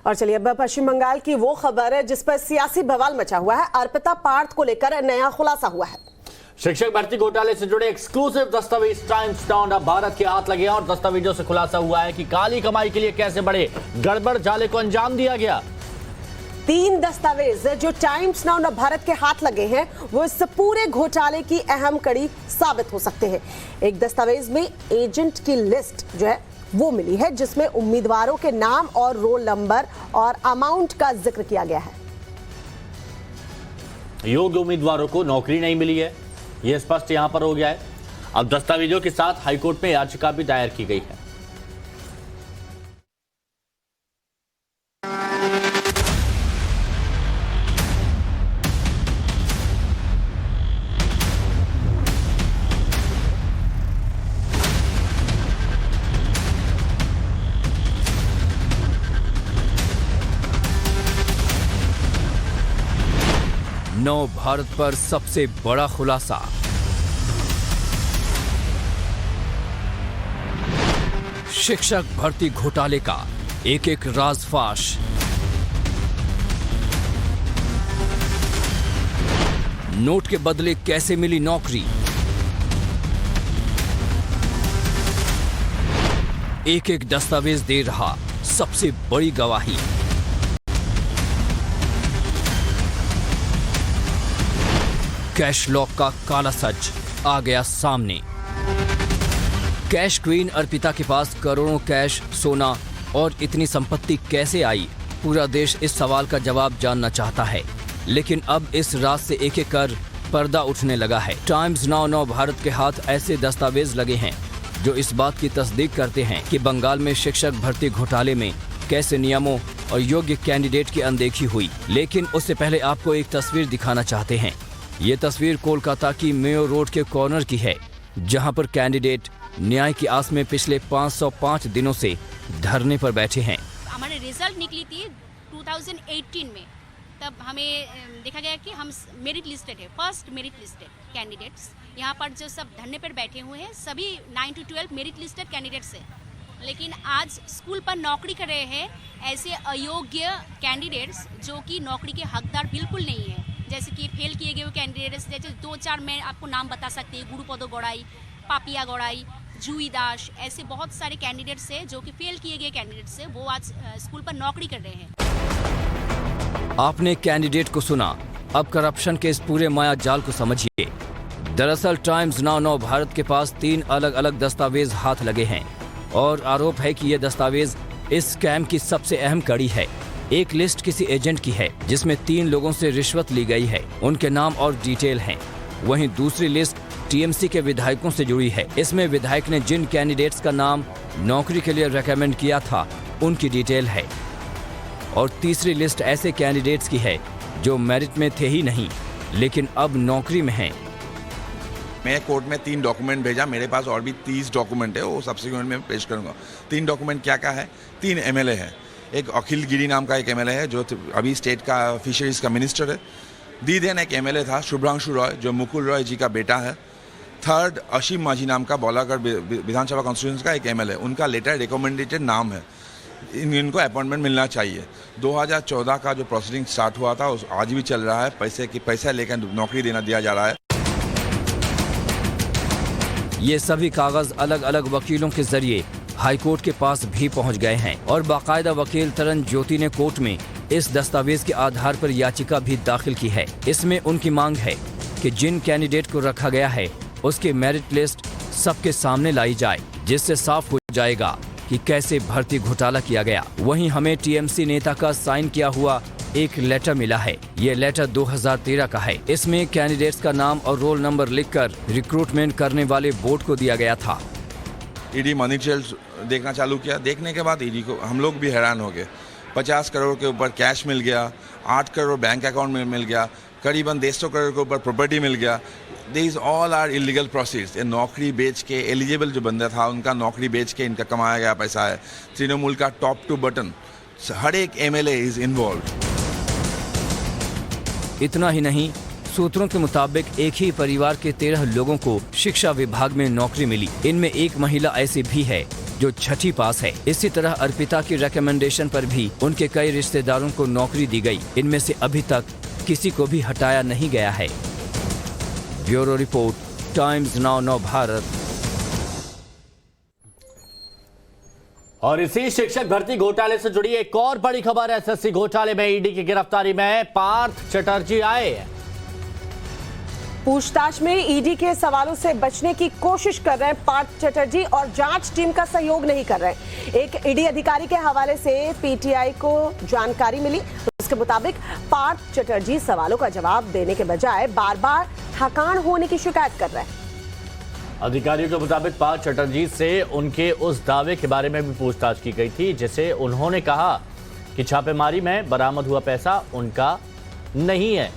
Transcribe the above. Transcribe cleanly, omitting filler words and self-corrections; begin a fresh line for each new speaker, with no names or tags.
और चलिए अब पश्चिम बंगाल की वो खबर है जिस पर सियासी बवाल मचा हुआ है। अर्पिता पार्थ को लेकर नया खुलासा हुआ है।
शिक्षक भर्ती घोटाले से जुड़े एक्सक्लूसिव दस्तावेज टाइम्स नाउ अब भारत के हाथ लगे और दस्तावेजों से खुलासा हुआ है कि काली कमाई के लिए कैसे बड़े गड़बड़ जाले को अंजाम दिया गया।
3 दस्तावेज जो टाइम्स नाउ भारत के हाथ लगे हैं वो इस पूरे घोटाले की अहम कड़ी साबित हो सकते हैं। एक दस्तावेज में एजेंट की लिस्ट जो है वो मिली है जिसमें उम्मीदवारों के नाम और रोल नंबर और अमाउंट का जिक्र किया गया है।
योग्य उम्मीदवारों को नौकरी नहीं मिली है, यह स्पष्ट यहां पर हो गया है। अब दस्तावेजों के साथ हाईकोर्ट में याचिका भी दायर की गई है।
नव भारत पर सबसे बड़ा खुलासा। शिक्षक भर्ती घोटाले का एक एक राज फाश। नोट के बदले कैसे मिली नौकरी। एक एक दस्तावेज दे रहा सबसे बड़ी गवाही। कैश लॉक का काला सच आ गया सामने। कैश क्वीन अर्पिता के पास करोड़ों कैश, सोना और इतनी संपत्ति कैसे आई? पूरा देश इस सवाल का जवाब जानना चाहता है, लेकिन अब इस रात से एक एक कर पर्दा उठने लगा है। टाइम्स नाउ भारत के हाथ ऐसे दस्तावेज लगे हैं जो इस बात की तस्दीक करते हैं कि बंगाल में शिक्षक भर्ती घोटाले में कैसे नियमों और योग्य कैंडिडेट की अनदेखी हुई। लेकिन उससे पहले आपको एक तस्वीर दिखाना चाहते हैं। ये तस्वीर कोलकाता की मेयो रोड के कॉर्नर की है, जहां पर कैंडिडेट न्याय की आस में पिछले 505 दिनों से धरने पर बैठे हैं।
हमारे रिजल्ट निकली थी 2018 में, तब हमें देखा गया कि हम मेरिट लिस्टेड है, फर्स्ट मेरिट लिस्टेड कैंडिडेट्स। यहाँ पर जो सब धरने पर बैठे हुए हैं सभी 9 to 12 मेरिट लिस्टेड कैंडिडेट्स हैं। लेकिन आज स्कूल पर नौकरी कर रहे हैं ऐसे अयोग्य कैंडिडेट्स जो कि नौकरी के हकदार बिल्कुल नहीं है। जैसे कि फेल किए गए कैंडिडेट्स, जैसे 2-4 मैं आपको नाम बता सकती हूँ। गुरुपदो गौड़ाई, पापिया गौड़ाई, जूई दास, ऐसे बहुत सारे कैंडिडेट्स हैं जो कि फेल किए गए कैंडिडेट्स हैं, वो आज स्कूल पर नौकरी कर रहे हैं।
आपने कैंडिडेट को सुना, अब करप्शन के इस पूरे माया जाल को समझिए। दरअसल टाइम्स नाउ भारत के पास 3 अलग अलग दस्तावेज हाथ लगे हैं और आरोप है कि ये दस्तावेज इस स्कैम की सबसे अहम कड़ी है। एक लिस्ट किसी एजेंट की है जिसमें 3 लोगों से रिश्वत ली गई है, उनके नाम और डिटेल हैं। वहीं दूसरी लिस्ट टीएमसी के विधायकों से जुड़ी है। इसमें विधायक ने जिन कैंडिडेट्स का नाम नौकरी के लिए रेकमेंड किया था उनकी डिटेल है। और तीसरी लिस्ट ऐसे कैंडिडेट्स की है जो मेरिट में थे ही नहीं लेकिन अब नौकरी में हैं।
मैं कोर्ट में 3 डॉक्यूमेंट भेजा, मेरे पास और भी 30 डॉक्यूमेंट है, वो सब्सिक्वेंट में पेश करूंगा। 3 डॉक्यूमेंट क्या क्या है? 3 एमएलए है। एक अखिल गिरी नाम का एक एमएलए है जो अभी स्टेट का फिशरीज का मिनिस्टर है। दीदेन एक एमएलए था शुभ्रांशु रॉय जो मुकुल रॉय जी का बेटा है। थर्ड असीम माझी नाम का बौलागढ़ विधानसभा कॉन्स्टिट्यूंसी का एक एमएलए, उनका लेटर रिकमेंडेड नाम है। इनको अपॉइंटमेंट मिलना चाहिए। 2014 का जो प्रोसीडिंग स्टार्ट हुआ था उस आज भी चल रहा है। पैसा लेकर नौकरी दिया जा रहा है।
ये सभी कागज अलग अलग वकीलों के जरिए हाईकोर्ट के पास भी पहुंच गए हैं और बाकायदा वकील तरन ज्योति ने कोर्ट में इस दस्तावेज के आधार पर याचिका भी दाखिल की है। इसमें उनकी मांग है कि जिन कैंडिडेट को रखा गया है उसकी मेरिट लिस्ट सबके सामने लाई जाए, जिससे साफ हो जाएगा कि कैसे भर्ती घोटाला किया गया। वहीं हमें टीएमसी नेता का साइन किया हुआ एक लेटर मिला है। ये लेटर 2013 का है। इसमें कैंडिडेट्स का नाम और रोल नंबर लिखकर रिक्रूटमेंट करने वाले बोर्ड को दिया गया था।
ईडी मनी ट्रेल्स देखना चालू किया। देखने के बाद ईडी को हम लोग भी हैरान हो गए। 50 करोड़ के ऊपर कैश मिल गया, 8 करोड़ बैंक अकाउंट में मिल गया, करीबन 150 करोड़ के ऊपर प्रॉपर्टी मिल गया। These all are illegal proceeds. ये नौकरी बेच के एलिजिबल जो बंदा था उनका नौकरी बेच के इनका कमाया गया पैसा है। तृणमूल का टॉप टू बटन हर एक एमएलए इज इन्वॉल्व।
इतना ही नहीं, सूत्रों के मुताबिक एक ही परिवार के 13 लोगों को शिक्षा विभाग में नौकरी मिली। इनमें एक महिला ऐसी भी है जो छठी पास है। इसी तरह अर्पिता की रिकमेंडेशन पर भी उनके कई रिश्तेदारों को नौकरी दी गई। इनमें से अभी तक किसी को भी हटाया नहीं गया है। ब्यूरो रिपोर्ट, टाइम्स नाउ नव भारत।
और इसी शिक्षक भर्ती घोटाले से जुड़ी एक और बड़ी खबर है। एसएससी घोटाले में ईडी की गिरफ्तारी में पार्थ चटर्जी आए।
पूछताछ में ईडी के सवालों से बचने की कोशिश कर रहे हैं पार्थ चटर्जी और जांच टीम का सहयोग नहीं कर रहे। एक ईडी अधिकारी के हवाले से पीटीआई को जानकारी मिली। उसके मुताबिक पार्थ चटर्जी सवालों का जवाब देने के बजाय बार बार थकान होने की शिकायत कर रहे हैं।
अधिकारियों के मुताबिक पार्थ चटर्जी से उनके उस दावे के बारे में भी पूछताछ की गई थी जिसे उन्होंने कहा कि छापेमारी में बरामद हुआ पैसा उनका नहीं है।